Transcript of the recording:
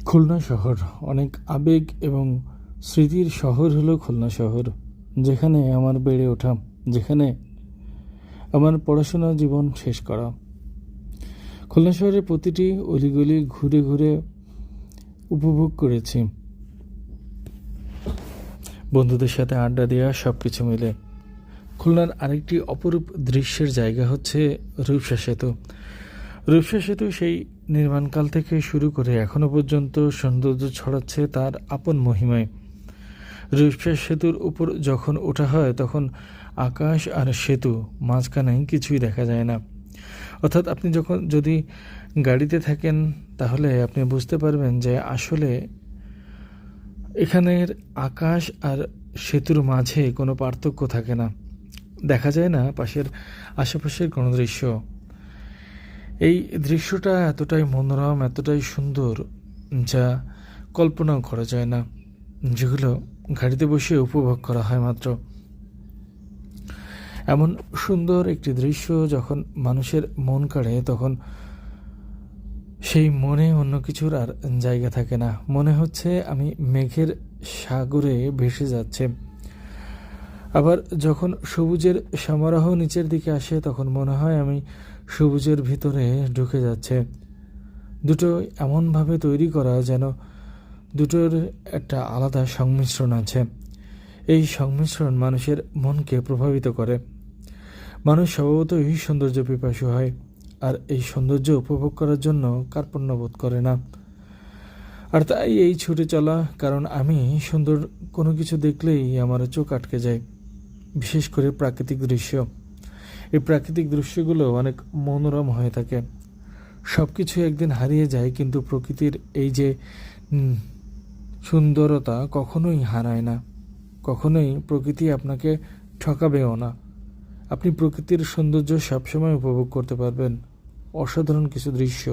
খুলনা শহর অনেক আবেগ এবং স্মৃতির শহর হলো খুলনা শহর, যেখানে আমার বেড়ে ওঠা, যেখানে আমার পড়াশোনা জীবন শেষ করা। খুলনা শহরের প্রতিটি অলিগলি ঘুরে ঘুরে উপভোগ করেছি, বন্ধুদের সাথে আড্ডা দেওয়া, সব কিছু মিলে। খুলনার আরেকটি অপরূপ দৃশ্যের জায়গা হচ্ছে রূপসা সেতু। রূপসা সেতু সেই নির্মাণকাল থেকে শুরু করে এখনো পর্যন্ত সৌন্দর্য ছড়াচ্ছে তার আপন মহিমায়। রূপসা সেতুর উপর যখন ওঠা হয় তখন আকাশ আর সেতু মাঝখানে কিছুই দেখা যায় না। অর্থাৎ আপনি যদি গাড়িতে থাকেন তাহলে আপনি বুঝতে পারবেন যে আসলে এখানের আকাশ আর সেতুর মাঝে কোনো পার্থক্য থাকে না, দেখা যায় না আশেপাশের কোনো দৃশ্য। এই দৃশ্যটা এতটাই মনোরম, এতটাই সুন্দর, যা কল্পনাও করা যায় না, যেগুলো গাড়িতে বসে উপভোগ করা হয় মাত্র। এমন সুন্দর একটি দৃশ্য যখন মানুষের মন কাড়ে, তখন সেই মনে অন্য কিছুর আর জায়গা থাকে না। মনে হচ্ছে আমি মেঘের সাগরে ভেসে যাচ্ছে। আবার যখন সবুজের সমারোহ নিচের দিকে আসে তখন মনে হয় আমি সবুজের ভিতরে ঢুকে যাচ্ছে। দুটো এমনভাবে তৈরি করা যেন দুটোর একটা আলাদা সংমিশ্রণ আছে। এই সংমিশ্রণ মানুষের মনকে প্রভাবিত করে। মানুষ স্বভাবতই সৌন্দর্য পিপাসু হয়, আর এই সৌন্দর্য উপভোগ করার জন্য কার্পণ্য বোধ করে না। আর তাই এই ছুটে চলা, কারণ আমি সুন্দর কোনো কিছু দেখলেই আমার চোখ আটকে যায়, বিশেষ করে প্রাকৃতিক দৃশ্য। এই প্রাকৃতিক দৃশ্যগুলো অনেক মনোরম হয়ে থাকে। সব কিছু একদিন হারিয়ে যায়, কিন্তু প্রকৃতির এই যে সুন্দরতা কখনোই হারায় না। কখনোই প্রকৃতি আপনাকে ঠকাবেও না। আপনি প্রকৃতির সৌন্দর্য সবসময় উপভোগ করতে পারবেন। অসাধারণ কিছু দৃশ্য।